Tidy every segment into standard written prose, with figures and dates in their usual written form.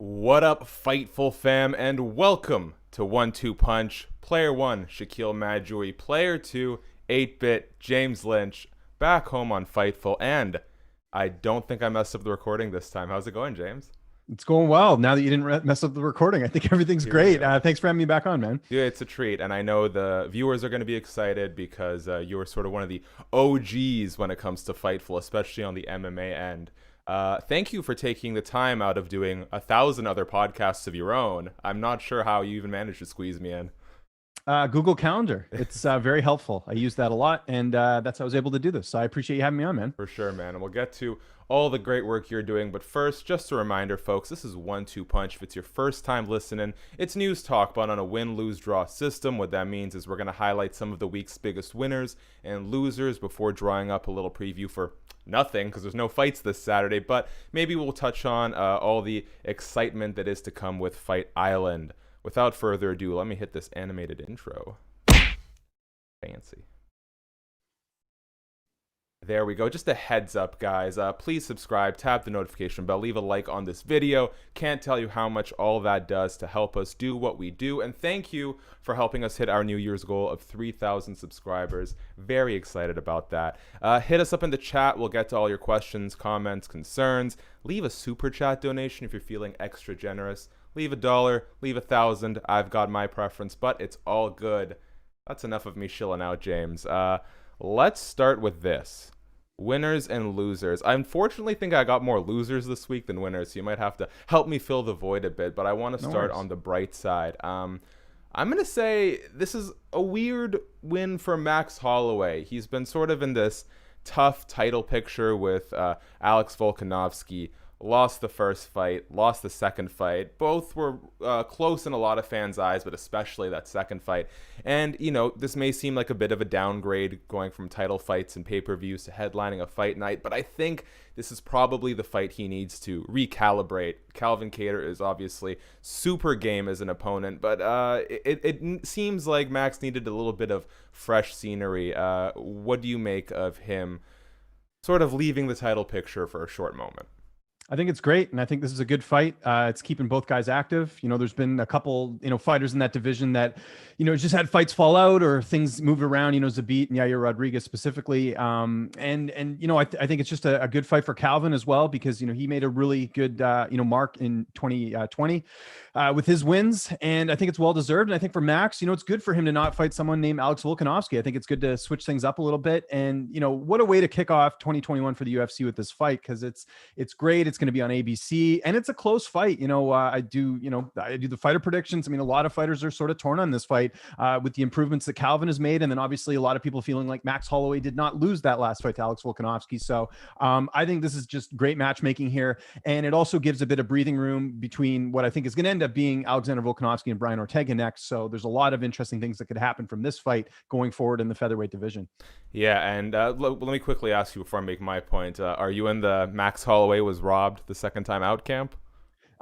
What up, Fightful fam, and welcome to 1-2 Punch. Player 1, Shakiel Mahjouri. Player 2, 8-Bit, James Lynch. Back home on Fightful, and I don't think I messed up the recording this time. How's it going, James? It's going well now that you didn't mess up the recording. I think everything's great. Thanks for having me back on, man. Yeah, it's a treat, and I know the viewers are going to be excited because you were sort of one of the OGs when it comes to Fightful, especially on the MMA end. Thank you for taking the time out of doing 1,000 other podcasts of your own. I'm not sure how you even managed to squeeze me in. Google Calendar. It's very helpful. I use that a lot, and that's how I was able to do this. So I appreciate you having me on, man. For sure, man. And we'll get to all the great work you're doing. But first, just a reminder, folks, this is 1-2 Punch. If it's your first time listening, it's news talk, but on a win-lose-draw system. What that means is we're going to highlight some of the week's biggest winners and losers before drawing up a little preview for nothing, because there's no fights this Saturday. But maybe we'll touch on all the excitement that is to come with Fight Island. Without further ado, let me hit this animated intro. Fancy. There we go. Just a heads up, guys. Please subscribe, tap the notification bell, leave a like on this video. Can't tell you how much all that does to help us do what we do. And thank you for helping us hit our New Year's goal of 3,000 subscribers. Very excited about that. Hit us up in the chat. We'll get to all your questions, comments, concerns. Leave a super chat donation if you're feeling extra generous. Leave $1, leave 1,000. I've got my preference, but it's all good. That's enough of me shilling out, James. Let's start with this. Winners and losers. I unfortunately think I got more losers this week than winners, so you might have to help me fill the void a bit, but I want to start on the bright side. I'm going to say this is a weird win for Max Holloway. He's been sort of in this tough title picture with Alex Volkanovski. Lost the first fight, lost the second fight. Both were close in a lot of fans' eyes, but especially that second fight. And, you know, this may seem like a bit of a downgrade going from title fights and pay-per-views to headlining a fight night, but I think this is probably the fight he needs to recalibrate. Calvin Kattar is obviously super game as an opponent, but it seems like Max needed a little bit of fresh scenery. What do you make of him sort of leaving the title picture for a short moment? I think it's great, and I think this is a good fight. It's keeping both guys active. You know, there's been a couple, fighters in that division that, just had fights fall out or things moved around. Zabit and Yair Rodriguez specifically. I think it's just a good fight for Calvin as well because he made a really good mark in 2020 with his wins, and I think it's well deserved. And I think for Max, it's good for him to not fight someone named Alex Volkanovski. I think it's good to switch things up a little bit, and what a way to kick off 2021 for the UFC with this fight because it's great. It's going to be on ABC, and it's a close fight. I do the fighter predictions. I mean, a lot of fighters are sort of torn on this fight with the improvements that Calvin has made, and then obviously a lot of people feeling like Max Holloway did not lose that last fight to Alex Volkanovski. So I think this is just great matchmaking here, and it also gives a bit of breathing room between what I think is going to end up being Alexander Volkanovski and Brian Ortega next. So there's a lot of interesting things that could happen from this fight going forward in the featherweight division. Yeah, and let me quickly ask you before I make my point. Are you in the Max Holloway was robbed the second time out camp?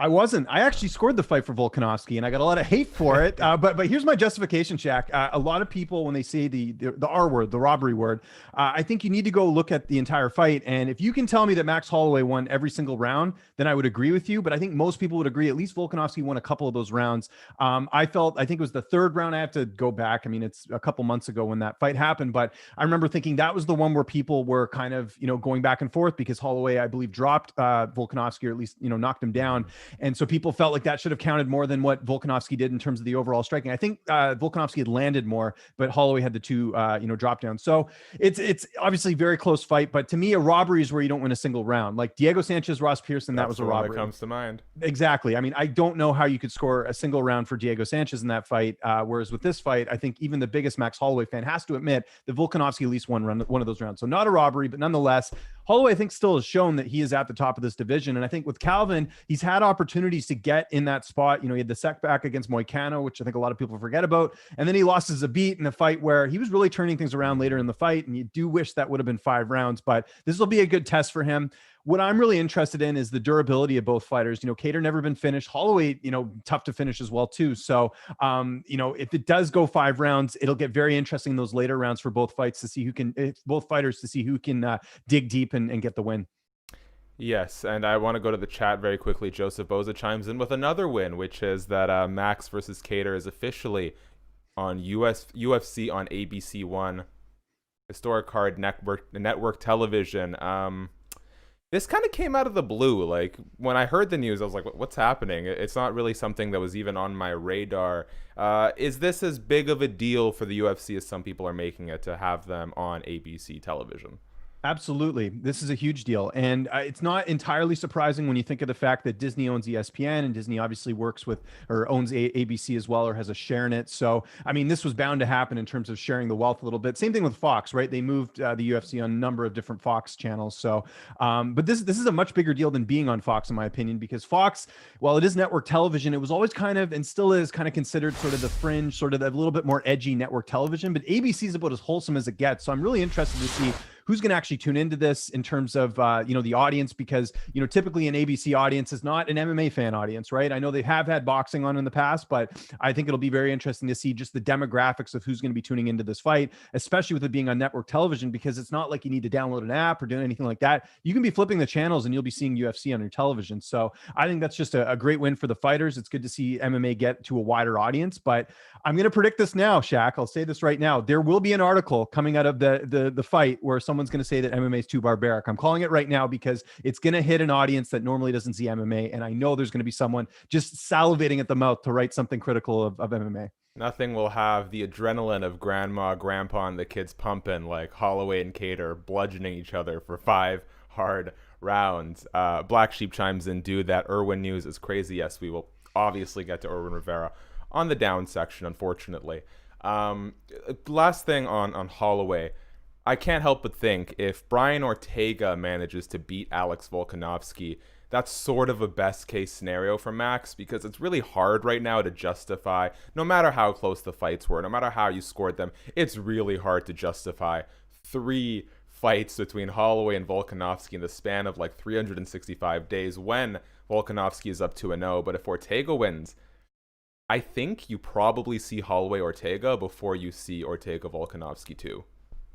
I wasn't. I actually scored the fight for Volkanovski, and I got a lot of hate for it. But here's my justification, Shaq. A lot of people, when they say the R word, the robbery word, I think you need to go look at the entire fight. And if you can tell me that Max Holloway won every single round, then I would agree with you. But I think most people would agree at least Volkanovski won a couple of those rounds. I think it was the third round. I have to go back. I mean, it's a couple months ago when that fight happened. But I remember thinking that was the one where people were kind of, going back and forth because Holloway, I believe, dropped Volkanovski, or at least, knocked him down. And so people felt like that should have counted more than what Volkanovski did in terms of the overall striking. I think Volkanovski had landed more, but Holloway had the two, drop downs. So it's obviously a very close fight. But to me, a robbery is where you don't win a single round. Like Diego Sanchez, Ross Pearson, that was a robbery. That comes to mind. Exactly. I mean, I don't know how you could score a single round for Diego Sanchez in that fight. Whereas with this fight, I think even the biggest Max Holloway fan has to admit that Volkanovski at least won one of those rounds. So not a robbery, but nonetheless, Holloway, I think, still has shown that he is at the top of this division. And I think with Calvin, he's had opportunities to get in that spot. He had the setback against Moicano, which I think a lot of people forget about. And then he lost his Zabit in a fight where he was really turning things around later in the fight. And you do wish that would have been 5 rounds, but this will be a good test for him. What I'm really interested in is the durability of both fighters. Kattar never been finished. Holloway, tough to finish as well too. So, if it does go 5 rounds, it'll get very interesting in those later rounds for both fighters to see who can dig deep and get the win. Yes, and I want to go to the chat very quickly. Joseph Boza chimes in with another win, which is that Max versus Kattar is officially on UFC on ABC One, historic card network television. This kind of came out of the blue. Like, when I heard the news, I was like, what's happening? It's not really something that was even on my radar. Is this as big of a deal for the UFC as some people are making it to have them on ABC television? Absolutely. This is a huge deal. And it's not entirely surprising when you think of the fact that Disney owns ESPN, and Disney obviously works with or owns ABC as well, or has a share in it. So, I mean, this was bound to happen in terms of sharing the wealth a little bit. Same thing with Fox, right? They moved the UFC on a number of different Fox channels. So, but this is a much bigger deal than being on Fox, in my opinion, because Fox, while it is network television, it was always kind of, and still is kind of considered sort of the fringe, sort of a little bit more edgy network television. But ABC is about as wholesome as it gets. So I'm really interested to see who's going to actually tune into this in terms of, the audience, because, typically an ABC audience is not an MMA fan audience, right? I know they have had boxing on in the past, but I think it'll be very interesting to see just the demographics of who's going to be tuning into this fight, especially with it being on network television, because it's not like you need to download an app or do anything like that. You can be flipping the channels and you'll be seeing UFC on your television. So I think that's just a great win for the fighters. It's good to see MMA get to a wider audience, but I'm going to predict this now, Shaq. I'll say this right now. There will be an article coming out of the fight where someone's going to say that MMA is too barbaric. I'm calling it right now because it's going to hit an audience that normally doesn't see MMA. And I know there's going to be someone just salivating at the mouth to write something critical of MMA. Nothing will have the adrenaline of grandma, grandpa, and the kids pumping like Holloway and Kattar bludgeoning each other for 5 hard rounds. Black Sheep chimes in, dude, that Irwin news is crazy. Yes, we will obviously get to Irwin Rivera on the down section, unfortunately. Last thing on Holloway. I can't help but think if Brian Ortega manages to beat Alex Volkanovski, that's sort of a best case scenario for Max, because it's really hard right now to justify, no matter how close the fights were, no matter how you scored them, it's really hard to justify 3 fights between Holloway and Volkanovski in the span of like 365 days when Volkanovski is up 2-0. But if Ortega wins, I think you probably see Holloway Ortega before you see Ortega Volkanovski too.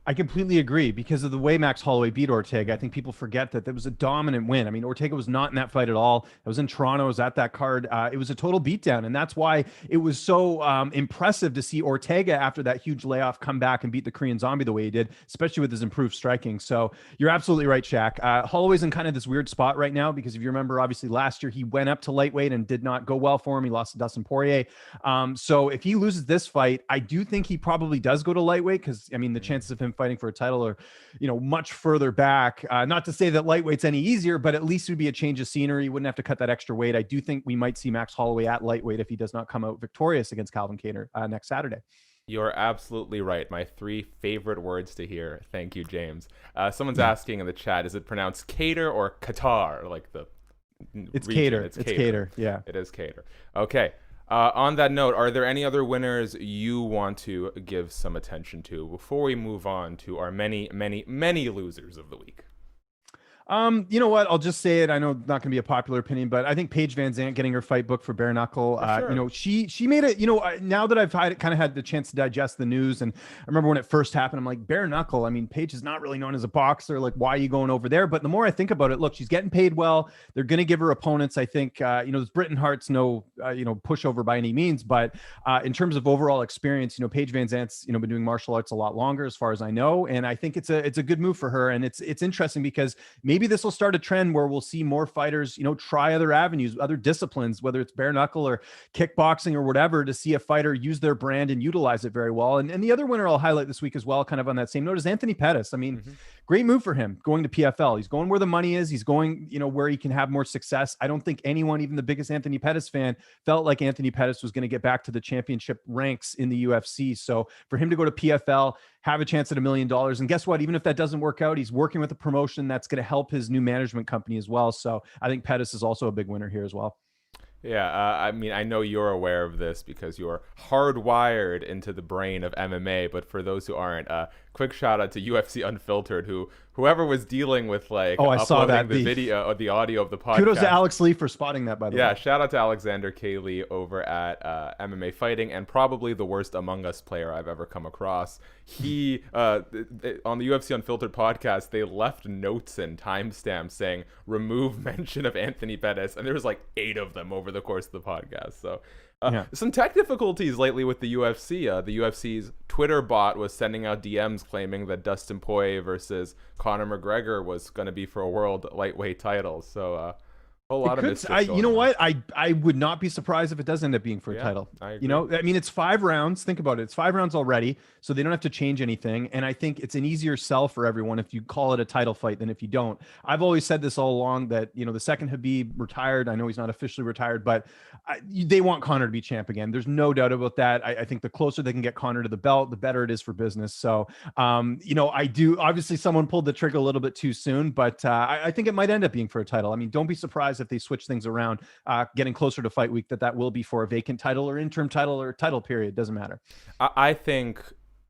I completely agree, because of the way Max Holloway beat Ortega. I think people forget that was a dominant win. I mean, Ortega was not in that fight at all. I was in Toronto. I was at that card. It was a total beatdown. And that's why it was so impressive to see Ortega, after that huge layoff, come back and beat the Korean Zombie the way he did, especially with his improved striking. So you're absolutely right, Shaq. Holloway's in kind of this weird spot right now, because if you remember, obviously last year he went up to lightweight and did not go well for him. He lost to Dustin Poirier. So if he loses this fight, I do think he probably does go to lightweight, because, I mean, the chances of him fighting for a title are, much further back. Not to say that lightweight's any easier, but at least it would be a change of scenery. You wouldn't have to cut that extra weight. I do think we might see Max Holloway at lightweight if he does not come out victorious against Calvin Kattar next Saturday. You're absolutely right. My 3 favorite words to hear. Thank you, James. Someone's asking in the chat, is it pronounced Kattar or Qatar? Like the It's region? Kattar. It's Kattar. Yeah. It is Kattar. Okay. On that note, are there any other winners you want to give some attention to before we move on to our many, many, many losers of the week? You know what? I'll just say it. I know it's not going to be a popular opinion, but I think Paige VanZant getting her fight booked for bare-knuckle. Sure. She made it. Now that I've kind of had the chance to digest the news, and I remember when it first happened, I'm like, bare-knuckle. I mean, Paige is not really known as a boxer. Like, why are you going over there? But the more I think about it, look, she's getting paid well. They're going to give her opponents. I think, this Britain Hart's no, pushover by any means, but in terms of overall experience, Paige VanZant's, been doing martial arts a lot longer, as far as I know, and I think it's a good move for her, and it's interesting because maybe this will start a trend where we'll see more fighters, try other avenues, other disciplines, whether it's bare knuckle or kickboxing or whatever, to see a fighter use their brand and utilize it very well. And the other winner I'll highlight this week as well, kind of on that same note, is Anthony Pettis. I mean, great move for him going to PFL. He's going where the money is. He's going, where he can have more success. I don't think anyone, even the biggest Anthony Pettis fan, felt like Anthony Pettis was going to get back to the championship ranks in the UFC. So for him to go to PFL, have a chance at $1 million. And guess what? Even if that doesn't work out, he's working with a promotion that's going to help his new management company as well. So I think Pettis is also a big winner here as well. Yeah, I mean, I know you're aware of this because you're hardwired into the brain of MMA, but for those who aren't, quick shout out to UFC Unfiltered, who whoever was dealing with like I saw uploading that the video or the audio of the podcast. Kudos to Alex Lee for spotting that, by the way. Yeah, shout out to Alexander K. Lee over at MMA Fighting, and probably the worst Among Us player I've ever come across. He on the UFC Unfiltered podcast, they left notes and timestamps saying remove mention of Anthony Pettis, and there was like 8 of them over the course of the podcast. So some tech difficulties lately with the UFC. The UFC's Twitter bot was sending out DMs claiming that Dustin Poirier versus Conor McGregor was going to be for a world lightweight title. So a whole lot of mischief you know what? I would not be surprised if it does end up being for a title. I agree. You know, I mean, it's 5 rounds. Think about it. It's 5 rounds already, so they don't have to change anything. And I think it's an easier sell for everyone if you call it a title fight than if you don't. I've always said this all along that, you know, the second Khabib retired, I know he's not officially retired, but they want Conor to be champ again. There's no doubt about that. I think the closer they can get Conor to the belt, the better it is for business. So, you know, I do. Obviously, someone pulled the trigger a little bit too soon, but I think it might end up being for a title. I mean, don't be surprised if they switch things around, getting closer to fight week, that will be for a vacant title or interim title or title period. Doesn't matter. I think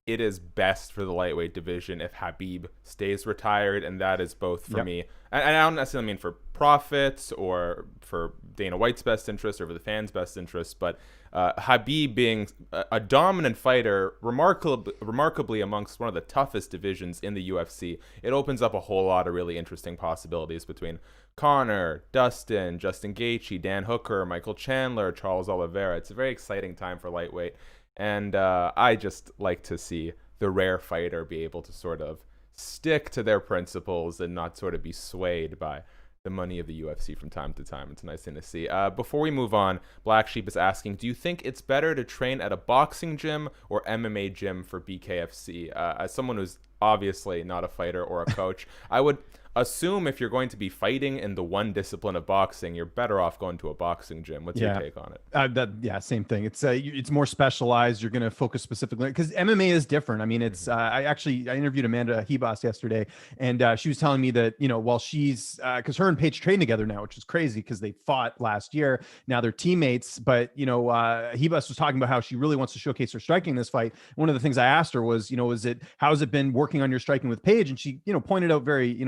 it is best for the lightweight division if Khabib stays retired, and that is both for me. And I don't necessarily mean for profits or for Dana White's best interest or for the fans' best interest, but Khabib being a dominant fighter, remarkably amongst one of the toughest divisions in the UFC, it opens up a whole lot of really interesting possibilities between Conor, Dustin, Justin Gaethje, Dan Hooker, Michael Chandler, Charles Oliveira. It's a very exciting time for lightweight. And I just like to see the rare fighter be able to sort of stick to their principles and not sort of be swayed by the money of the UFC from time to time. It's a nice thing to see. Before we move on, Black Sheep is asking, do you think it's better to train at a boxing gym or MMA gym for BKFC? As someone who's obviously not a fighter or a coach, I would assume if you're going to be fighting in the one discipline of boxing, you're better off going to a boxing gym. What's your take on it? Same thing. It's more specialized. You're going to focus specifically because MMA is different. I mean, it's I interviewed Amanda Hebas yesterday, and she was telling me that, you know, while she's because her and Paige train together now, which is crazy because they fought last year. Now they're teammates, but you know, Hebas was talking about how she really wants to showcase her striking in this fight. One of the things I asked her was, you know, how has it been working on your striking with Paige? And she, you know, pointed out very,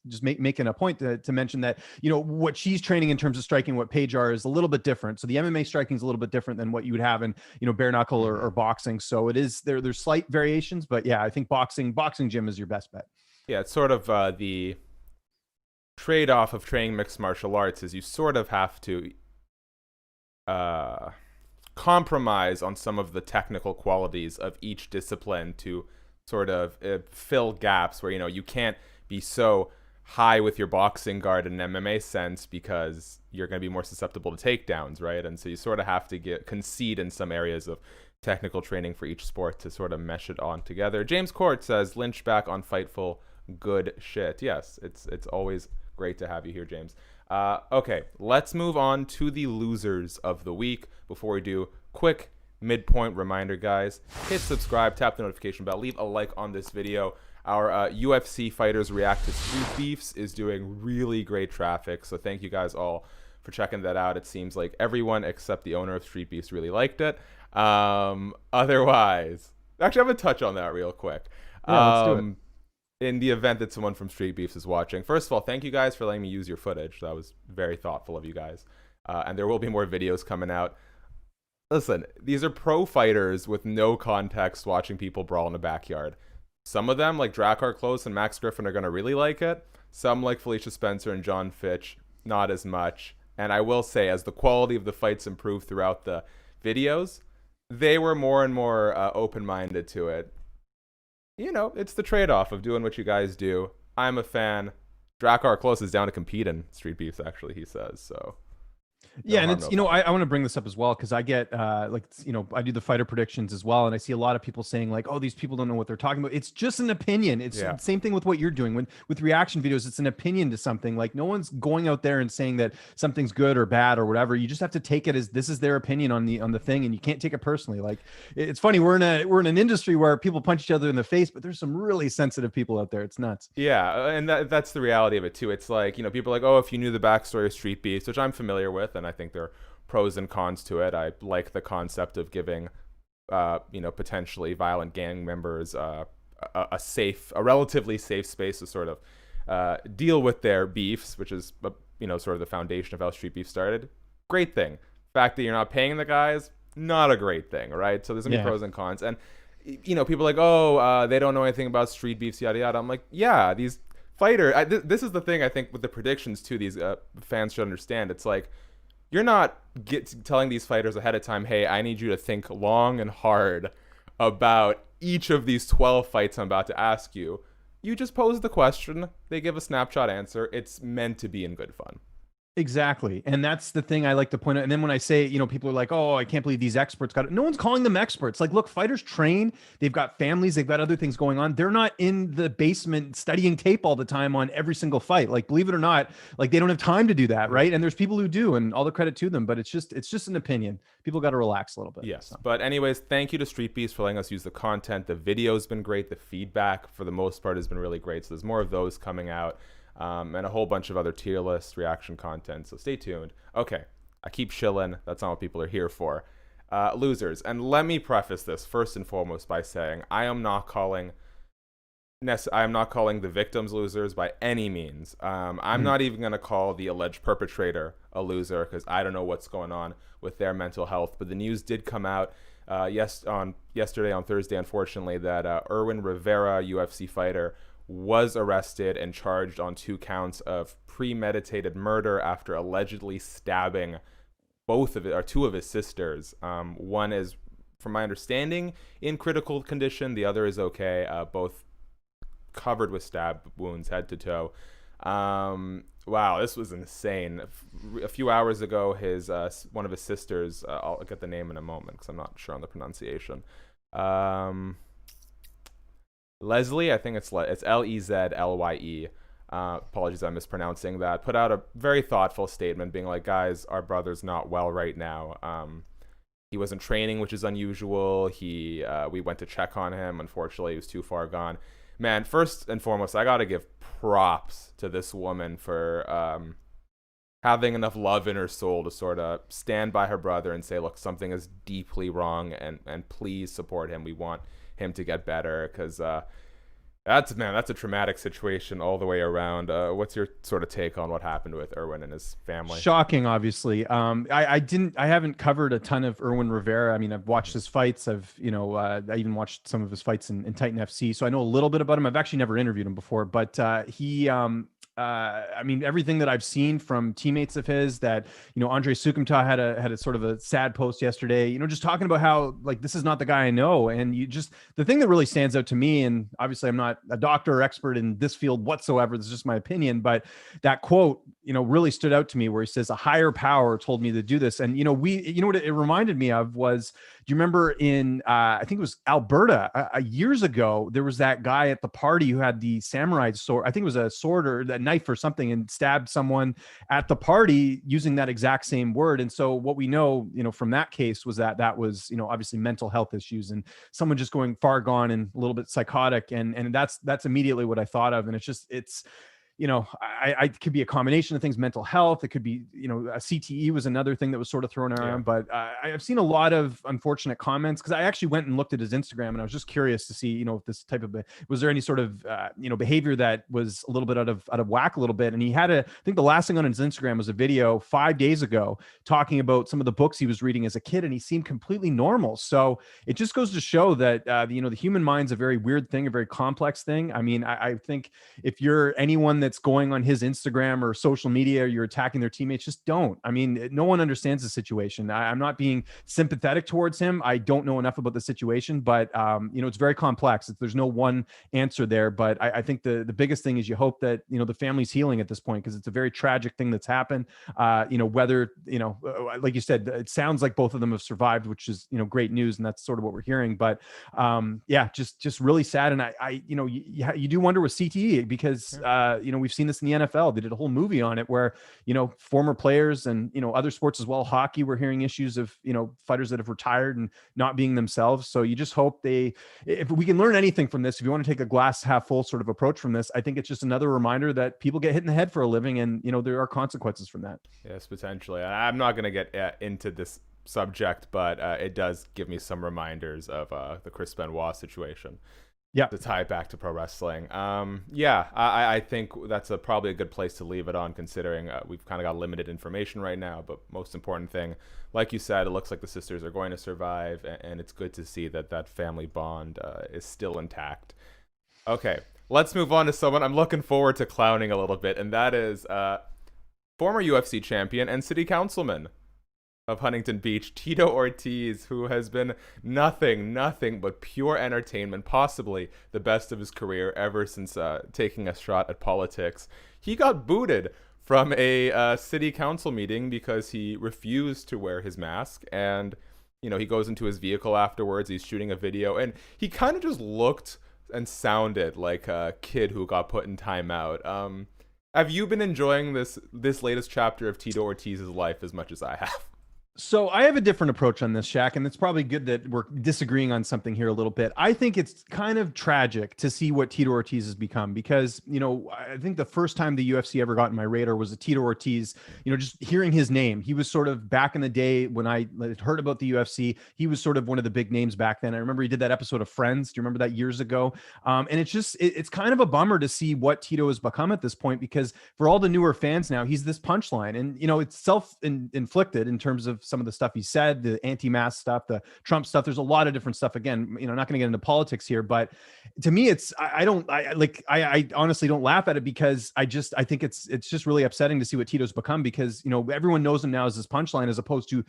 just making a point to mention that, you know, what she's training in terms of striking, what Paige are, is a little bit different. So the MMA striking is a little bit different than what you would have in, you know, bare knuckle or boxing. So it is there's slight variations, but yeah, I think boxing gym is your best bet. Yeah, it's sort of the trade-off of training mixed martial arts is you sort of have to compromise on some of the technical qualities of each discipline to sort of fill gaps where, you know, you can't be so high with your boxing guard in an MMA sense because you're going to be more susceptible to takedowns, right? And so you sort of have to concede in some areas of technical training for each sport to sort of mesh it on together. James Court says, Lynch back on Fightful, good shit. Yes, it's always great to have you here, James. Okay, let's move on to the losers of the week. Before we do, quick midpoint reminder, guys. Hit subscribe, tap the notification bell, leave a like on this video. Our UFC Fighters React to Street Beefs is doing really great traffic, so thank you guys all for checking that out. It seems like everyone except the owner of Street Beefs really liked it. Otherwise, actually, I'm going to touch on that real quick. Let's do it. In the event that someone from Street Beefs is watching, first of all, thank you guys for letting me use your footage. That was very thoughtful of you guys. And there will be more videos coming out. Listen, these are pro fighters with no context watching people brawl in the backyard. Some of them, like Drakkar Klose and Max Griffin, are going to really like it. Some, like Felicia Spencer and John Fitch, not as much. And I will say, as the quality of the fights improved throughout the videos, they were more and more open-minded to it. You know, it's the trade-off of doing what you guys do. I'm a fan. Drakkar Klose is down to compete in Street Beefs, actually, he says. So Yeah, and it's, you know, I want to bring this up as well because I get like, you know, I do the fighter predictions as well, and I see a lot of people saying like, oh, these people don't know what they're talking about. It's just an opinion. It's the same thing with what you're doing with reaction videos. It's an opinion to something. Like, no one's going out there and saying that something's good or bad or whatever. You just have to take it as this is their opinion on the thing, and you can't take it personally. Like, it's funny, we're in an industry where people punch each other in the face, but there's some really sensitive people out there. It's nuts. Yeah, and that's the reality of it too. It's like, you know, people are like, oh, if you knew the backstory of Street Beefs, which I'm familiar with, and I think there are pros and cons to it. I like the concept of giving, you know, potentially violent gang members a relatively safe space to sort of deal with their beefs, which is sort of the foundation of how Street Beef started. Great thing. Fact that you're not paying the guys, not a great thing, right? So there's gonna be pros and cons, and people are like, oh, they don't know anything about street beefs, yada yada. I'm like, yeah, these this is the thing I think with the predictions too. These fans should understand. It's like you're not telling these fighters ahead of time, hey, I need you to think long and hard about each of these 12 fights I'm about to ask you. You just pose the question, they give a snapshot answer. It's meant to be in good fun. Exactly. And that's the thing I like to point out. And then when I say, people are like, oh, I can't believe these experts got it. No one's calling them experts. Like, look, fighters train. They've got families. They've got other things going on. They're not in the basement studying tape all the time on every single fight. Like, believe it or not, like they don't have time to do that. Right. And there's people who do, and all the credit to them. But it's just an opinion. People got to relax a little bit. Yes. So. But anyways, thank you to Street Beefs for letting us use the content. The video's been great. The feedback for the most part has been really great. So there's more of those coming out. And a whole bunch of other tier list reaction content. So stay tuned. Okay, I keep shilling. That's not what people are here for. Losers. And let me preface this first and foremost by saying I am not calling the victims losers by any means. I'm not even going to call the alleged perpetrator a loser because I don't know what's going on with their mental health. But the news did come out yesterday on Thursday, unfortunately, that Irwin Rivera, UFC fighter, was arrested and charged on 2 counts of premeditated murder after allegedly stabbing 2 of his sisters. One is, from my understanding, in critical condition. The other is okay. Both covered with stab wounds, head to toe. Wow, this was insane. A few hours ago, one of his sisters, I'll get the name in a moment because I'm not sure on the pronunciation. Leslie, I think it's Lezlye. Apologies, I'm mispronouncing that. Put out a very thoughtful statement being like, guys, our brother's not well right now. He wasn't training, which is unusual. We went to check on him. Unfortunately, he was too far gone. Man, first and foremost, I got to give props to this woman for having enough love in her soul to sort of stand by her brother and say, look, something is deeply wrong and please support him. We want him to get better because that's a traumatic situation all the way around. What's your sort of take on what happened with Irwin and his family? Shocking, obviously. I haven't covered a ton of Irwin Rivera. I mean, I've watched his fights. I even watched some of his fights in Titan FC, so I know a little bit about him. I've actually never interviewed him before, but I mean, everything that I've seen from teammates of his that, Andre Sukumta had a sort of a sad post yesterday, just talking about how like, this is not the guy I know. And the thing that really stands out to me, and obviously I'm not a doctor or expert in this field whatsoever, this is just my opinion, but that quote, really stood out to me where he says a higher power told me to do this. And, what it reminded me of was, do you remember in, I think it was Alberta years ago, there was that guy at the party who had the samurai sword. I think it was a sword or a knife or something and stabbed someone at the party using that exact same word. And so what we know, from that case was that was, obviously mental health issues and someone just going far gone and a little bit psychotic. And that's immediately what I thought of. And it's I could be a combination of things, mental health. It could be, a CTE was another thing that was sort of thrown around, but I've seen a lot of unfortunate comments because I actually went and looked at his Instagram and I was just curious to see, if this type of, was there any sort of, behavior that was a little bit out of whack a little bit. And he had I think the last thing on his Instagram was a video 5 days ago talking about some of the books he was reading as a kid and he seemed completely normal. So it just goes to show that, the human mind's a very weird thing, a very complex thing. I mean, I think if you're anyone that's going on his Instagram or social media, you're attacking their teammates, just don't. I mean, no one understands the situation. I'm not being sympathetic towards him. I don't know enough about the situation, but it's very complex. There's no one answer there. But I think the biggest thing is you hope that, the family's healing at this point, because it's a very tragic thing that's happened. Whether, like you said, it sounds like both of them have survived, which is, great news. And that's sort of what we're hearing. But just really sad. And you do wonder with CTE because, we've seen this in the NFL. They did a whole movie on it where, former players and, other sports as well, hockey, we're hearing issues of, fighters that have retired and not being themselves. So you just hope if we can learn anything from this, if you want to take a glass half full sort of approach from this, I think it's just another reminder that people get hit in the head for a living and, there are consequences from that. Yes, potentially. I'm not going to get into this subject, but it does give me some reminders of the Chris Benoit situation. Yeah. to tie it back to pro wrestling. Yeah, I think that's probably a good place to leave it on, considering we've kind of got limited information right now. But most important thing, like you said, it looks like the sisters are going to survive, and it's good to see that that family bond is still intact. Okay, let's move on to someone I'm looking forward to clowning a little bit, and that is former UFC champion and city councilman of Huntington Beach, Tito Ortiz, who has been nothing but pure entertainment, possibly the best of his career ever since taking a shot at politics. He got booted from a city council meeting because he refused to wear his mask, and he goes into his vehicle afterwards. He's shooting a video, and he kind of just looked and sounded like a kid who got put in timeout. Have you been enjoying this latest chapter of Tito Ortiz's life as much as I have? So I have a different approach on this, Shaq, and it's probably good that we're disagreeing on something here a little bit. I think it's kind of tragic to see what Tito Ortiz has become because, I think the first time the UFC ever got in my radar was a Tito Ortiz, just hearing his name. He was sort of back in the day when I heard about the UFC, he was sort of one of the big names back then. I remember he did that episode of Friends. Do you remember that years ago? And it's kind of a bummer to see what Tito has become at this point, because for all the newer fans now, he's this punchline, and, it's self-inflicted in terms of some of the stuff he said, the anti-mask stuff, the Trump stuff. There's a lot of different stuff. Again, not going to get into politics here, but to me, I honestly don't laugh at it because I think it's just really upsetting to see what Tito's become, because, everyone knows him now as this punchline, as opposed to,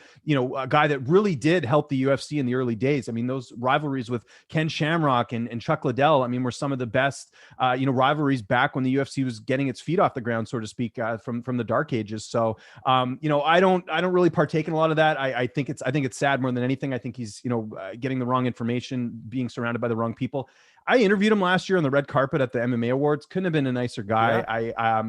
a guy that really did help the UFC in the early days. I mean, those rivalries with Ken Shamrock and Chuck Liddell, were some of the best, rivalries back when the UFC was getting its feet off the ground, so to speak, from the dark ages. So, I don't really partake in a lot of that. I think it's sad more than anything. I think he's, getting the wrong information, being surrounded by the wrong people. I interviewed him last year on the red carpet at the MMA Awards. Couldn't have been a nicer guy. Yeah.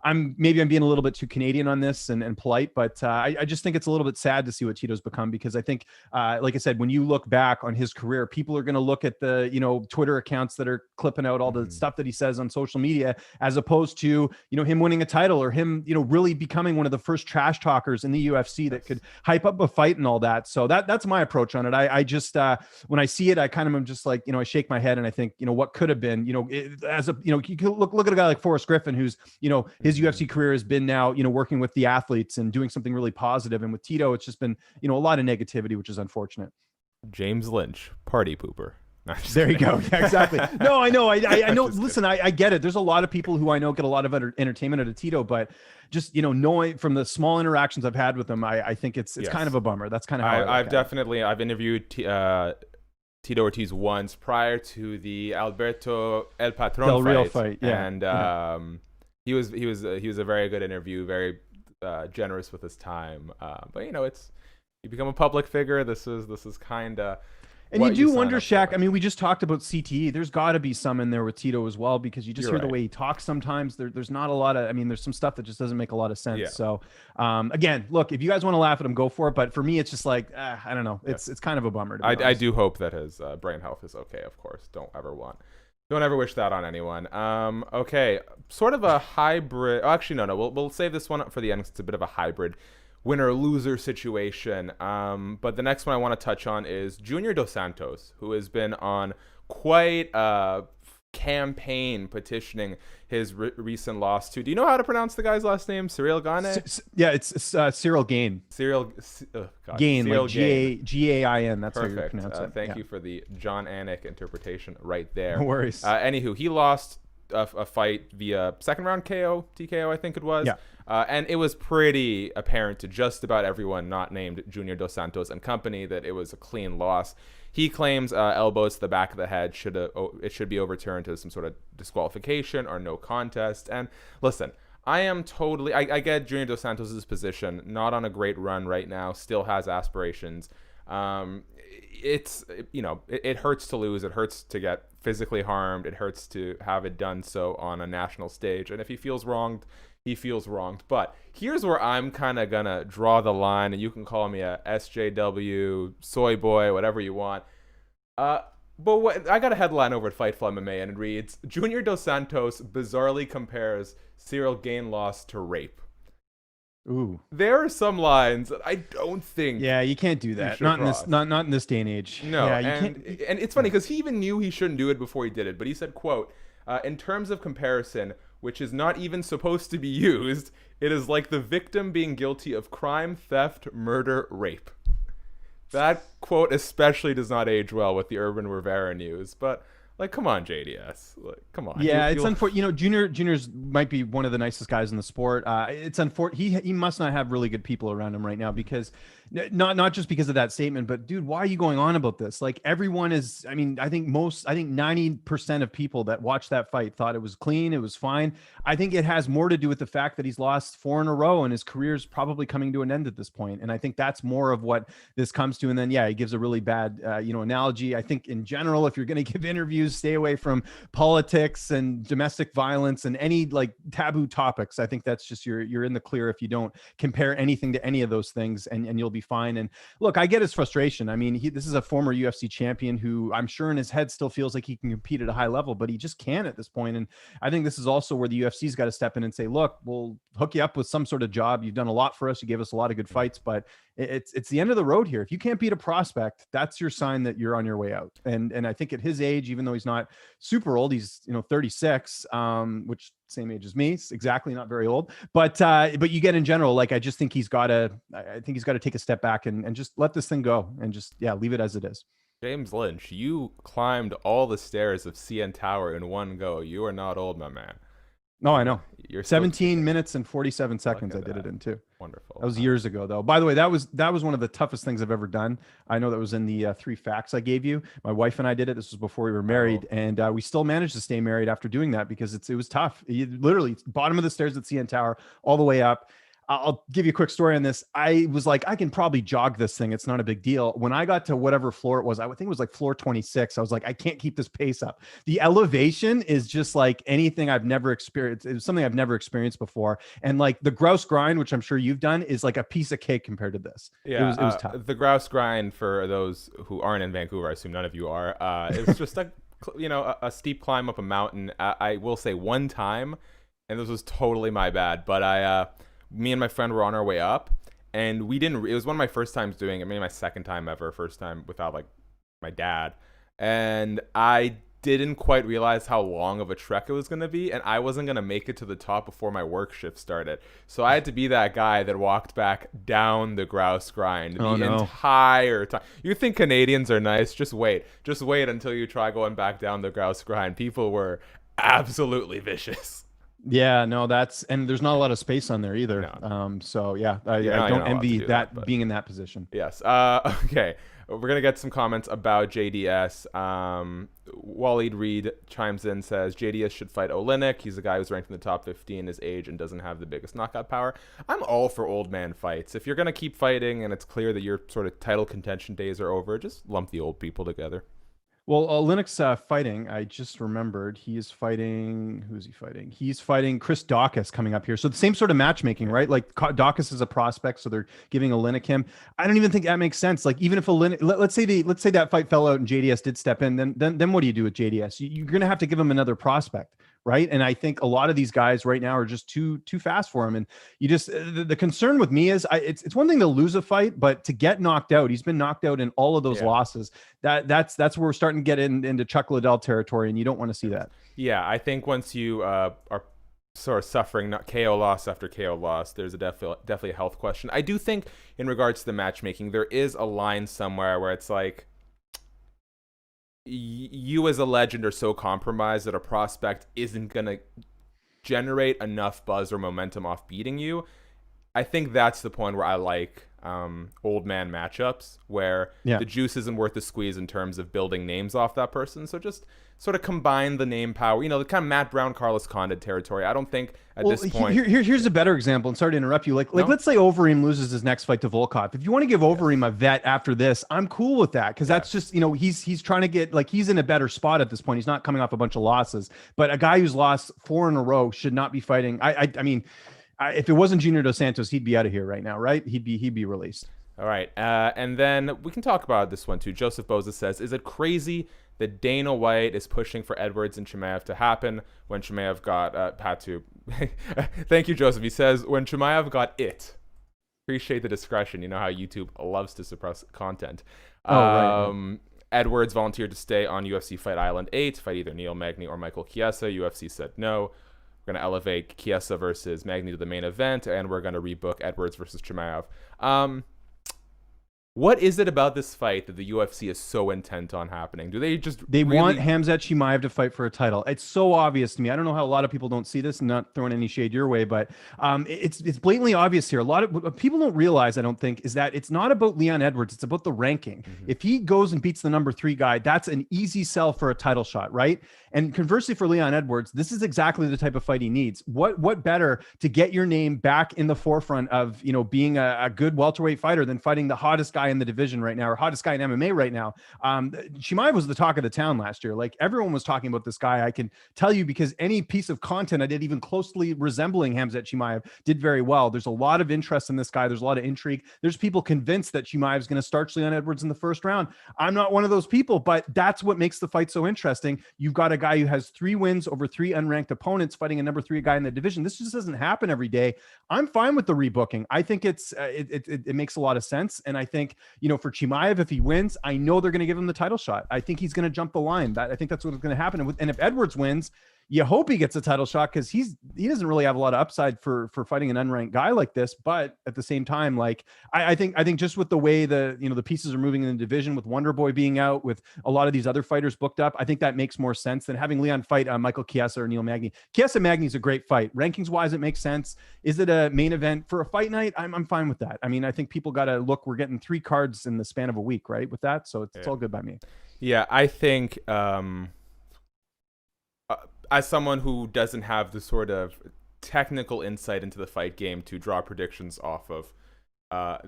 I'm being a little bit too Canadian on this and polite, but I just think it's a little bit sad to see what Tito's become, because I think, like I said, when you look back on his career, people are going to look at the, Twitter accounts that are clipping out all the stuff that he says on social media, as opposed to, him winning a title, or him, really becoming one of the first trash talkers in the UFC that could hype up a fight and all that. So that's my approach on it. I just, when I see it, I kind of am just like, I shake my head and I think, what could have been, you can look at a guy like Forrest Griffin, who's, his UFC career has been now, working with the athletes and doing something really positive. And with Tito, it's just been, a lot of negativity, which is unfortunate. James Lynch, party pooper. There you go. Yeah, exactly. No, I know. I know. Listen, I get it. There's a lot of people who I know get a lot of entertainment out of Tito, but just, knowing from the small interactions I've had with him, I think it's kind of a bummer. That's kind of how I've interviewed Tito Ortiz once prior to the Alberto El Patron fight. Yeah. And he was a very good interview, very generous with his time. But you become a public figure. This is kind of. And you do wonder, Shaq, we just talked about CTE. There's got to be some in there with Tito as well, because you just hear the way he talks sometimes. There's not a lot of, there's some stuff that just doesn't make a lot of sense. Yeah. So, again, look, if you guys want to laugh at him, go for it. But for me, it's just like, I don't know. It's kind of a bummer. I do hope that his brain health is okay, of course. Don't ever wish that on anyone. Okay, sort of a hybrid. Oh, actually, no. We'll save this one up for the end. It's a bit of a hybrid winner-loser situation. But the next one I want to touch on is Junior Dos Santos, who has been on quite a campaign petitioning his recent loss to. Do you know how to pronounce the guy's last name? Ciryl Gane? Yeah, it's Ciryl Gane. Gane, like Gain. That's perfect. How you pronounce it. Thank you for the John Anik interpretation right there. No worries. Anywho, he lost a fight via second round TKO, I think it was. Yeah. And it was pretty apparent to just about everyone not named Junior Dos Santos and company that it was a clean loss. He claims elbows to the back of the head should be overturned to some sort of disqualification or no contest. And listen, I get Junior Dos Santos' position, not on a great run right now, still has aspirations. It hurts to lose. It hurts to get physically harmed. It hurts to have it done so on a national stage. And if he feels wronged, he feels wronged. But here's where I'm kind of going to draw the line, and you can call me a SJW, soy boy, whatever you want. But I got a headline over at Fightful MMA, and it reads, Junior Dos Santos bizarrely compares Ciryl Gane loss to rape. Ooh. There are some lines that I don't think. Yeah, you can't do that. Not in this, not in this day and age. No, yeah, and it's funny because he even knew he shouldn't do it before he did it. But he said, "quote In terms of comparison, which is not even supposed to be used, it is like the victim being guilty of crime, theft, murder, rape." That quote especially does not age well with the Irwin Rivera news, but. Like, come on, JDS. Like, come on. Yeah, it's unfortunate. You know, Junior's might be one of the nicest guys in the sport. It's unfortunate. He must not have really good people around him right now because not just because of that statement, but dude, why are you going on about this? Like, everyone is. I mean, I think 90% of people that watched that fight thought it was clean, it was fine. I think it has more to do with the fact that he's lost 4 in a row and his career is probably coming to an end at this point. And I think that's more of what this comes to. And then, yeah, he gives a really bad, analogy. I think in general, if you're going to give interviews, stay away from politics and domestic violence and any like taboo topics. I think that's just you're in the clear if you don't compare anything to any of those things, and you'll be fine. And look, I get his frustration. I mean, this is a former UFC champion who I'm sure in his head still feels like he can compete at a high level, but he just can't at this point. And I think this is also where the UFC's got to step in and say, look, we'll hook you up with some sort of job. You've done a lot for us. You gave us a lot of good fights, but it's the end of the road here. If you can't beat a prospect, that's your sign that you're on your way out. And I think at his age, even though he's not super old, he's 36, which same age as me. It's exactly not very old, but you get in general, like I just think he's got to take a step back and just let this thing go and just leave it as it is. James Lynch, you climbed all the stairs of CN Tower in one go. You are not old, my man. No, I know. You're 17 minutes and 47 seconds. I did it in too. Wonderful. That was years ago, though. By the way, that was one of the toughest things I've ever done. I know that was in the 3 facts I gave you. My wife and I did it. This was before we were married, and we still managed to stay married after doing that because it was tough. Literally, bottom of the stairs at CN Tower, all the way up. I'll give you a quick story on this. I was like, I can probably jog this thing. It's not a big deal. When I got to whatever floor it was, I would think it was like floor 26. I was like, I can't keep this pace up. The elevation is just like anything I've never experienced. It was something I've never experienced before. And like the Grouse grind, which I'm sure you've done, is like a piece of cake compared to this. Yeah, it was tough. The Grouse grind, for those who aren't in Vancouver, I assume none of you are, it's just a steep climb up a mountain. I will say one time, and this was totally my bad, but me and my friend were on our way up, and it was one of my first times doing it, maybe my second time ever, first time without like my dad, and I didn't quite realize how long of a trek it was going to be, and I wasn't going to make it to the top before my work shift started. So I had to be that guy that walked back down the Grouse grind entire time. You think Canadians are nice? Just wait until you try going back down the Grouse grind. People were absolutely vicious. Yeah, no, and there's not a lot of space on there either. No. So yeah, I don't envy that being in that position. Yes. Okay. We're going to get some comments about JDS. Waleed Reed chimes in, says, JDS should fight Oleinik. He's a guy who's ranked in the top 15 his age and doesn't have the biggest knockout power. I'm all for old man fights. If you're going to keep fighting and it's clear that your sort of title contention days are over, just lump the old people together. Well, Oleinik's fighting. I just remembered he's fighting. Who's he fighting? He's fighting Chris Daukaus coming up here. So the same sort of matchmaking, right? Like Daukaus is a prospect, so they're giving Oleinik him. I don't even think that makes sense. Like even if Oleinik, let's say that fight fell out and JDS did step in, then what do you do with JDS? You're gonna have to give him another prospect, right? And I think a lot of these guys right now are just too fast for him. And you just the concern with me is it's one thing to lose a fight, but to get knocked out, he's been knocked out in all of those losses. That's where we're starting to get into Chuck Liddell territory, and you don't want to see that. Yeah, I think once you are sort of suffering not KO loss after KO loss, there's definitely a health question. I do think in regards to the matchmaking, there is a line somewhere where it's like, you as a legend are so compromised that a prospect isn't going to generate enough buzz or momentum off beating you. I think that's the point where I like old man matchups where the juice isn't worth the squeeze in terms of building names off that person. So just sort of combine the name power, the kind of Matt Brown, Carlos Condit territory. I don't think at this point. Here's a better example, and sorry to interrupt you. Like let's say Overeem loses his next fight to Volkov. If you want to give Overeem a vet after this, I'm cool with that, because that's just he's trying to get, like, he's in a better spot at this point. He's not coming off a bunch of losses, but a guy who's lost 4 in a row should not be fighting. I mean, if it wasn't Junior Dos Santos, he'd be out of here right now, right? He'd be released. All right. And then we can talk about this one too. Joseph Boza says, is it crazy that Dana White is pushing for Edwards and Chimaev to happen when Chimaev got had to? Thank you, Joseph. He says, when Chimaev got it. Appreciate the discretion. You know how YouTube loves to suppress content. Right. Edwards volunteered to stay on UFC Fight Island 8 to fight either Neil Magny or Michael Chiesa. UFC said no. We're going to elevate Chiesa versus Magny to the main event, and we're going to rebook Edwards versus Chimaev. What is it about this fight that the UFC is so intent on happening? Do they just want Khamzat Chimaev to fight for a title? It's so obvious to me. I don't know how a lot of people don't see this, and not throwing any shade your way, but it's blatantly obvious here. A lot of what people don't realize, I don't think, is that it's not about Leon Edwards. It's about the ranking. Mm-hmm. If he goes and beats the number 3 guy, that's an easy sell for a title shot, right? And conversely for Leon Edwards, this is exactly the type of fight he needs. What better to get your name back in the forefront of, you know, being a good welterweight fighter than fighting the hottest guy in the division right now, or hottest guy in MMA right now. Chimaev was the talk of the town last year. Like, everyone was talking about this guy. I can tell you because any piece of content I did even closely resembling Khamzat Chimaev did very well. There's a lot of interest in this guy. There's a lot of intrigue. There's people convinced that Chimaev is going to starch Leon Edwards in the first round. I'm not one of those people, but that's what makes the fight so interesting. You've got a guy who has 3 wins over 3 unranked opponents fighting a number 3 guy in the division. This just doesn't happen every day. I'm fine with the rebooking. I think it makes a lot of sense. And I think, you know, for Chimaev, if he wins, I know they're going to give him the title shot. I think he's going to jump the line. I think that's what's going to happen. And if Edwards wins, you hope he gets a title shot, because he doesn't really have a lot of upside for fighting an unranked guy like this. But at the same time, like, I think just with the way the pieces are moving in the division, with Wonder Boy being out, with a lot of these other fighters booked up, I think that makes more sense than having Leon fight Michael Chiesa or Neil Magny. Chiesa Magny is a great fight. Rankings wise, it makes sense. Is it a main event for a fight night? I'm fine with that. I mean, I think people got to look. We're getting 3 cards in the span of a week, right? With that, so it's all good by me. Yeah, I think. As someone who doesn't have the sort of technical insight into the fight game to draw predictions off of,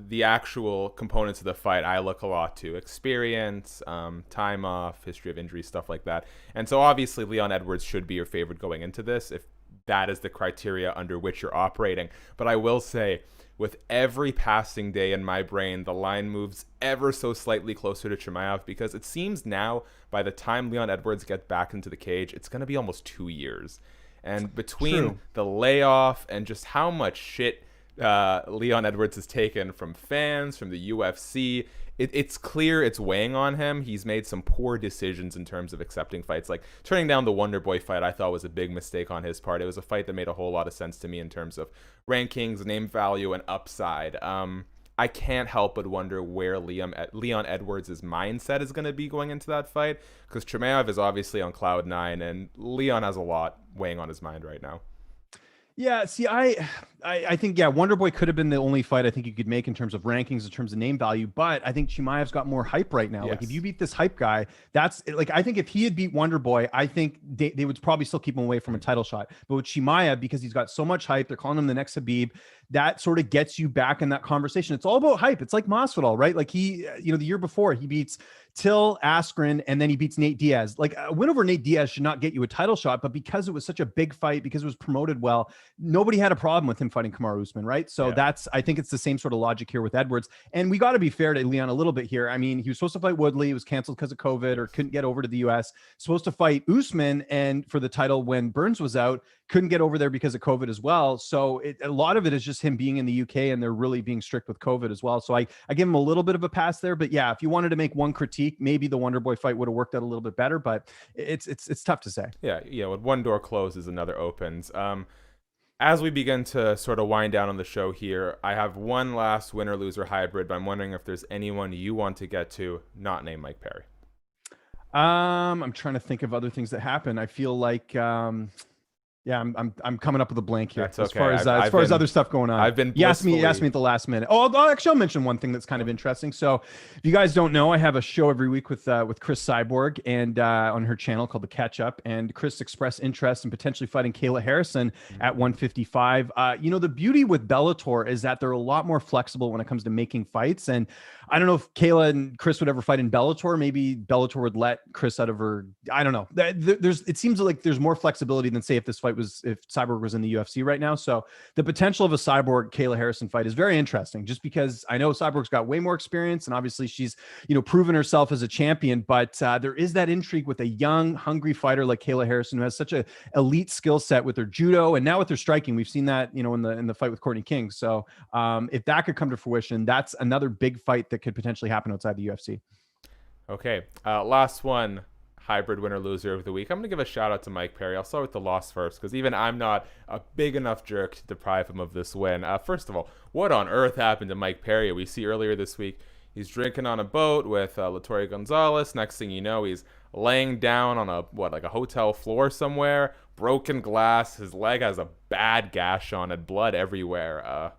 the actual components of the fight, I look a lot to experience, time off, history of injury, stuff like that. And so obviously Leon Edwards should be your favorite going into this, if that is the criteria under which you're operating. But I will say, with every passing day in my brain, the line moves ever so slightly closer to Chimaev, because it seems now by the time Leon Edwards gets back into the cage, it's going to be almost 2 years. And between the layoff and just how much shit Leon Edwards has taken from fans, from the UFC, it's clear it's weighing on him. He's made some poor decisions in terms of accepting fights. Like turning down the Wonder Boy fight, I thought was a big mistake on his part. It was a fight that made a whole lot of sense to me in terms of rankings, name value, and upside. I can't help but wonder where Leon Edwards' mindset is going to be going into that fight, because Chimaev is obviously on cloud 9, and Leon has a lot weighing on his mind right now. Yeah, see, I think, Wonder Boy could have been the only fight I think you could make in terms of rankings, in terms of name value, but I think Chimaev's got more hype right now. Yes. Like, if you beat this hype guy, that's like, I think if he had beat Wonder Boy, I think they would probably still keep him away from a title shot. But with Chimaev, because he's got so much hype, they're calling him the next Khabib, that sort of gets you back in that conversation. It's all about hype. It's like Masvidal, right? Like the year before he beats Till, Askren, and then he beats Nate Diaz. Like, a win over Nate Diaz should not get you a title shot, but because it was such a big fight, because it was promoted well, nobody had a problem with him fighting Kamaru Usman, right? So I think it's the same sort of logic here with Edwards. And we got to be fair to Leon a little bit here. I mean, he was supposed to fight Woodley. It was canceled because of COVID, or couldn't get over to the US. Supposed to fight Usman and for the title when Burns was out, couldn't get over there because of COVID as well. So a lot of it is just him being in the UK, and they're really being strict with COVID as well. So I give him a little bit of a pass there. But yeah, if you wanted to make one critique, maybe the Wonder Boy fight would have worked out a little bit better, but it's tough to say. Yeah. When one door closes, another opens. As we begin to sort of wind down on the show here, I have one last winner-loser hybrid, but I'm wondering if there's anyone you want to get to, not named Mike Perry. I'm trying to think of other things that happen. I feel like, I'm coming up with a blank here. That's okay. As far as other stuff going on. You asked me at the last minute. I'll mention one thing that's kind of interesting. So if you guys don't know, I have a show every week with Cris Cyborg, and on her channel called The Catch Up, and Cris expressed interest in potentially fighting Kayla Harrison at 155. The beauty with Bellator is that they're a lot more flexible when it comes to making fights. And I don't know if Kayla and Cris would ever fight in Bellator. Maybe Bellator would let Cris out of her. I don't know. It seems like there's more flexibility than, say, if this fight if Cyborg was in the UFC right now. So the potential of a Cyborg Kayla Harrison fight is very interesting, just because I know Cyborg's got way more experience, and obviously she's, proven herself as a champion, but there is that intrigue with a young, hungry fighter like Kayla Harrison, who has such a elite skill set with her judo and now with her striking. We've seen that, in the fight with Courtney King. So if that could come to fruition, that's another big fight that could potentially happen outside the UFC. Okay, last one. Hybrid winner loser of the week. I'm gonna give a shout out to Mike Perry. I'll start with the loss first, because even I'm not a big enough jerk to deprive him of this win. First of all, what on earth happened to Mike Perry? We see earlier this week he's drinking on a boat with Latoya Gonzalez. Next thing you know, he's laying down on a hotel floor somewhere, broken glass. His leg has a bad gash on it, blood everywhere.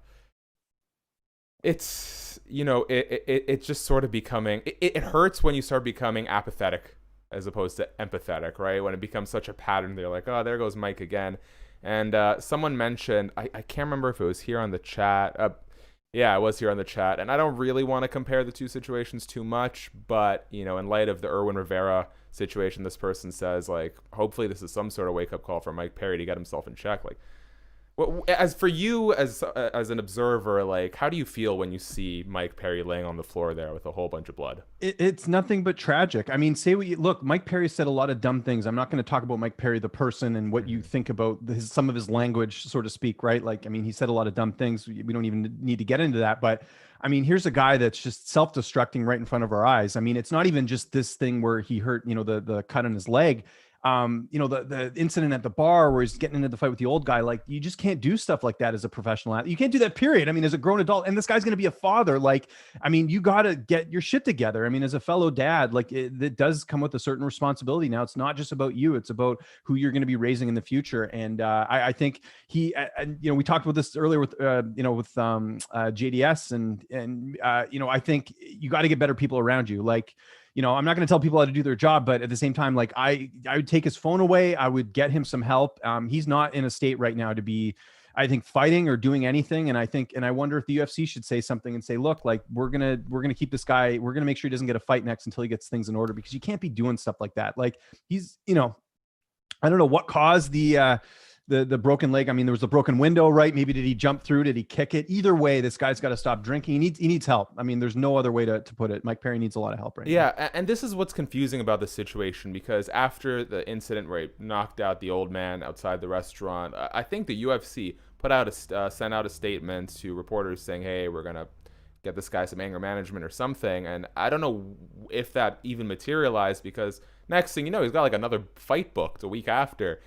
It's it's just sort of becoming. It hurts when you start becoming apathetic as opposed to empathetic, right? When it becomes such a pattern, they're like, oh, there goes Mike again. And someone mentioned, I can't remember if it was here on the chat. Yeah, it was here on the chat. And I don't really want to compare the two situations too much, but, in light of the Irwin Rivera situation, this person says, like, hopefully this is some sort of wake-up call for Mike Perry to get himself in check. Like, as for you as an observer, like, how do you feel when you see Mike Perry laying on the floor there with a whole bunch of blood? It's nothing but tragic. I mean, look, Mike Perry said a lot of dumb things. I'm not going to talk about Mike Perry, the person, and what you think about some of his language, so to speak, right? Like, I mean, he said a lot of dumb things. We don't even need to get into that. But I mean, here's a guy that's just self-destructing right in front of our eyes. I mean, it's not even just this thing where he hurt, the cut on his leg. The incident at the bar where he's getting into the fight with the old guy. Like, you just can't do stuff like that as a professional athlete. You can't do that, period. I mean, as a grown adult, and this guy's going to be a father. Like, I mean, you got to get your shit together. I mean, as a fellow dad, like, it does come with a certain responsibility. Now, it's not just about you, it's about who you're going to be raising in the future. And I think we talked about this earlier with JDS and I think you got to get better people around you. Like, I'm not going to tell people how to do their job, but at the same time, like, I would take his phone away. I would get him some help. He's not in a state right now to be, I think, fighting or doing anything. And I wonder if the UFC should say something and say, look, like, we're going to keep this guy. We're going to make sure he doesn't get a fight next until he gets things in order, because you can't be doing stuff like that. Like, he's, I don't know what caused the broken leg. I mean, there was a broken window, right? Maybe did he jump through? Did he kick it? Either way, this guy's got to stop drinking. He needs help. I mean, there's no other way to put it. Mike Perry needs a lot of help right now. Yeah, and this is what's confusing about the situation, because after the incident where he knocked out the old man outside the restaurant, I think the UFC sent out a statement to reporters saying, hey, we're going to get this guy some anger management or something. And I don't know if that even materialized, because next thing you know, he's got like another fight booked a week after.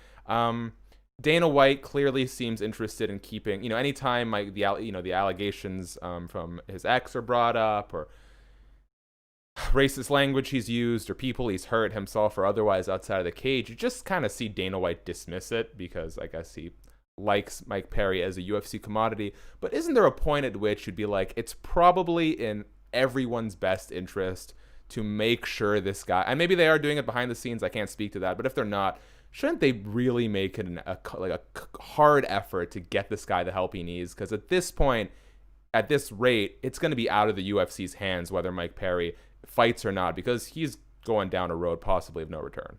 Dana White clearly seems interested in keeping, anytime the allegations from his ex are brought up, or racist language he's used, or people he's hurt himself or otherwise outside of the cage, you just kind of see Dana White dismiss it, because I guess he likes Mike Perry as a UFC commodity. But isn't there a point at which you'd be like, it's probably in everyone's best interest to make sure this guy, and maybe they are doing it behind the scenes, I can't speak to that, but if they're not, shouldn't they really make it a hard effort to get this guy the help he needs? Because at this point, at this rate, it's going to be out of the UFC's hands whether Mike Perry fights or not, because he's going down a road possibly of no return.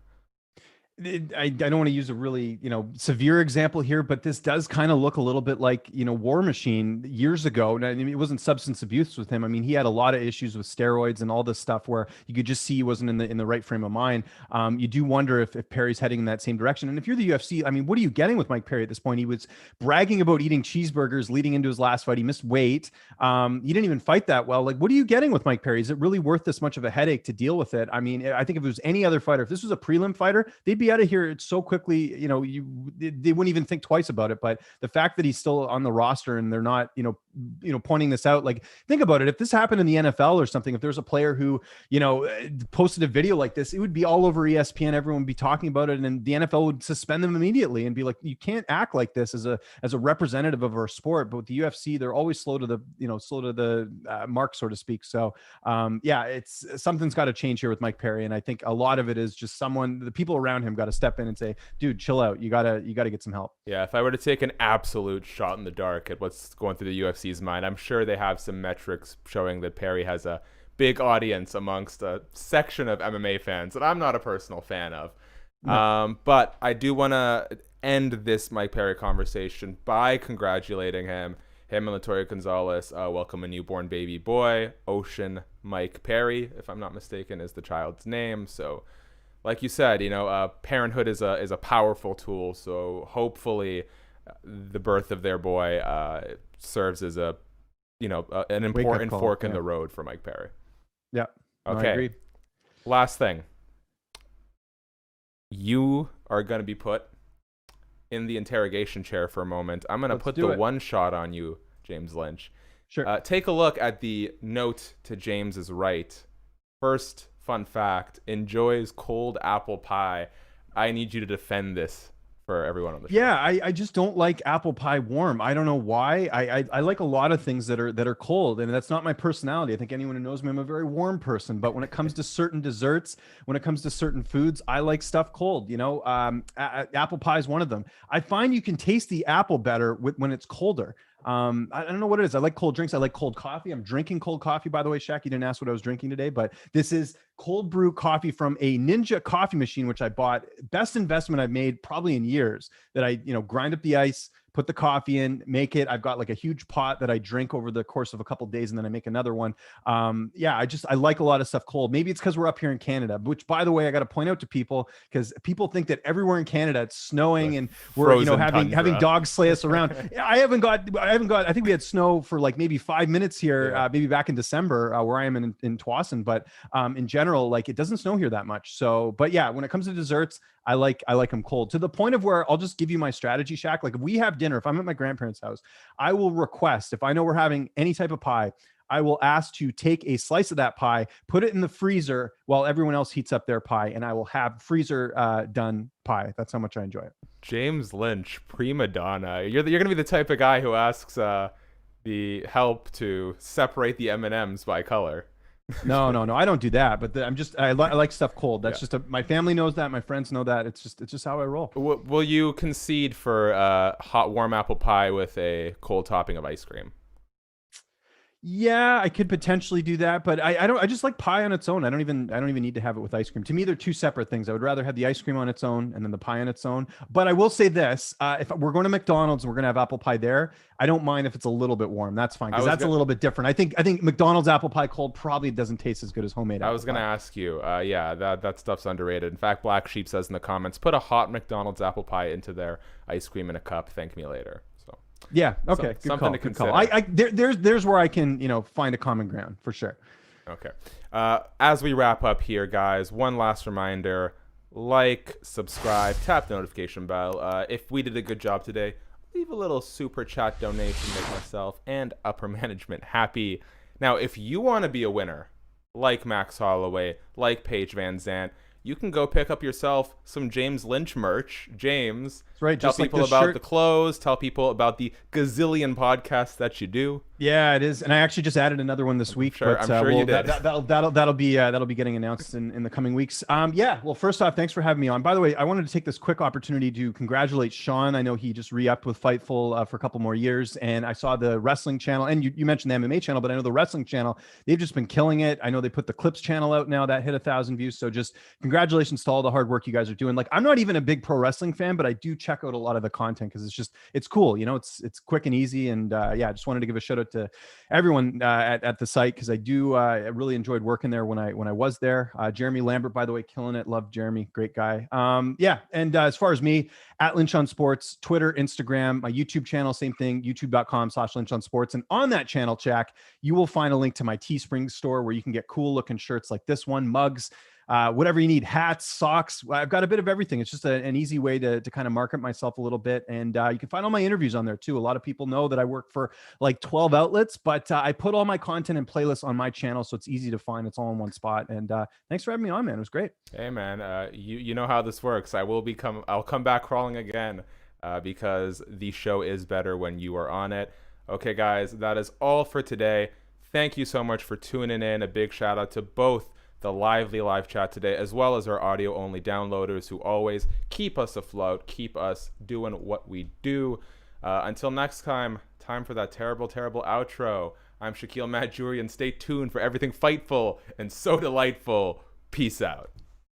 I don't want to use a really, severe example here, but this does kind of look a little bit like, War Machine years ago. And I mean, it wasn't substance abuse with him. I mean, he had a lot of issues with steroids and all this stuff where you could just see he wasn't in the right frame of mind. You do wonder if Perry's heading in that same direction. And if you're the UFC, I mean, what are you getting with Mike Perry at this point? He was bragging about eating cheeseburgers leading into his last fight. He missed weight. He didn't even fight that well. Like, what are you getting with Mike Perry? Is it really worth this much of a headache to deal with it? I mean, I think if it was any other fighter, if this was a prelim fighter, they'd be out of here so quickly. They wouldn't even think twice about it. But the fact that he's still on the roster and they're not, pointing this out, like, think about it. If this happened in the NFL or something, if there's a player who, posted a video like this, it would be all over ESPN. Everyone would be talking about it, and then the NFL would suspend them immediately and be like, you can't act like this as a representative of our sport. But with the UFC, they're always slow to the mark, so to speak. So it's something's got to change here with Mike Perry. And I think a lot of it is just the people around him got to step in and say, dude, chill out. You gotta get some help. Yeah. If I were to take an absolute shot in the dark at what's going through the UFC's mind, I'm sure they have some metrics showing that Perry has a big audience amongst a section of MMA fans that I'm not a personal fan of. No. But I do want to end this Mike Perry conversation by congratulating him. Him and Latoya Gonzalez welcome a newborn baby boy. Ocean Mike Perry, if I'm not mistaken, is the child's name. So, like you said, parenthood is a powerful tool. So hopefully, the birth of their boy serves as an important fork in the road for Mike Perry. Yeah. Okay. No, I agree. Last thing. You are going to be put in the interrogation chair for a moment. I'm going to put the one shot on you, James Lynch. Sure. Take a look at the note to James's right. First fun fact, enjoys cold apple pie. I need you to defend this for everyone on the show. Yeah, I just don't like apple pie warm. I don't know why. I like a lot of things that are cold, and that's not my personality. I think anyone who knows me, I'm a very warm person. But when it comes to certain desserts, when it comes to certain foods, I like stuff cold. Apple pie is one of them. I find you can taste the apple better when it's colder. I don't know what it is. I like cold drinks. I like cold coffee. I'm drinking cold coffee, by the way. Shaq, you didn't ask what I was drinking today, but this is cold brew coffee from a Ninja coffee machine, which I bought. Best investment I've made probably in years. That I, grind up the ice, put the coffee in, make it. I've got like a huge pot that I drink over the course of a couple of days, and then I make another one. I like a lot of stuff cold. Maybe it's because we're up here in Canada, which, by the way, I got to point out to people, because people think that everywhere in Canada it's snowing and we're having dogs slay us around. I haven't got. I think we had snow for like maybe 5 minutes here, maybe back in December, where I am in Tsawwassen. But in general, like, it doesn't snow here that much. So, but yeah, when it comes to desserts, I like them cold, to the point of where I'll just give you my strategy, Shaq. Like, if we have dinner, if I'm at my grandparents' house, I will request, if I know we're having any type of pie, I will ask to take a slice of that pie, put it in the freezer while everyone else heats up their pie, and I will have freezer done pie. That's how much I enjoy it. James Lynch, prima donna. You're gonna be the type of guy who asks the help to separate the M&Ms by color. No, I don't do that. But I like stuff cold. That's just my family knows that. My friends know that. It's just how I roll. Will you concede for hot warm apple pie with a cold topping of ice cream? Yeah, I could potentially do that, but I just like pie on its own. I don't even need to have it with ice cream. To me, they're two separate things. I would rather have the ice cream on its own and then the pie on its own. But I will say this, if we're going to McDonald's and we're going to have apple pie there, I don't mind if it's a little bit warm. That's fine, because that's a little bit different. I think McDonald's apple pie cold probably doesn't taste as good as homemade apple pie. I was going to ask you, that stuff's underrated. In fact, Black Sheep says in the comments, put a hot McDonald's apple pie into their ice cream in a cup. Thank me later. Yeah. Okay. Something to consider. There's where I can, find a common ground for sure. Okay. As we wrap up here, guys, one last reminder: like, subscribe, tap the notification bell. If we did a good job today, leave a little super chat donation, make myself and upper management happy. Now, if you want to be a winner, like Max Holloway, like Paige VanZant, you can go pick up yourself some James Lynch merch. James, that's right. Tell people about the clothes. Tell people about the gazillion podcasts that you do. Yeah, it is, and I actually just added another one this week. I'm sure you did. That'll be getting announced in the coming weeks. Well, first off, thanks for having me on. By the way, I wanted to take this quick opportunity to congratulate Sean. I know he just re-upped with Fightful for a couple more years, and I saw the wrestling channel, and you mentioned the MMA channel, but I know the wrestling channel, they've just been killing it. I know they put the Clips channel out now that hit 1,000 views. So just congratulations to all the hard work you guys are doing. Like, I'm not even a big pro wrestling fan, but I do check out a lot of the content because it's cool. It's quick and easy, and I just wanted to give a shout out to everyone at the site, because I really enjoyed working there when I was there. Jeremy Lambert, by the way, killing it. Love Jeremy, great guy. And as far as me, at Lynch on Sports, Twitter, Instagram, my YouTube channel, same thing, youtube.com/Lynch on Sports. And on that channel, Jack, you will find a link to my Teespring store where you can get cool looking shirts like this one, mugs, whatever you need, hats, socks. I've got a bit of everything. It's just an easy way to kind of market myself a little bit. And you can find all my interviews on there too. A lot of people know that I work for like 12 outlets, but I put all my content and playlists on my channel, so it's easy to find. It's all in one spot. And thanks for having me on, man. It was great. Hey, man, you know how this works. I'll come back crawling again because the show is better when you are on it. Okay, guys, that is all for today. Thank you so much for tuning in. A big shout out to both the lively live chat today, as well as our audio only downloaders who always keep us afloat, keep us doing what we do. Until next time for that terrible outro. I'm Shakiel Mahjouri, and stay tuned for everything fightful and so delightful. Peace out.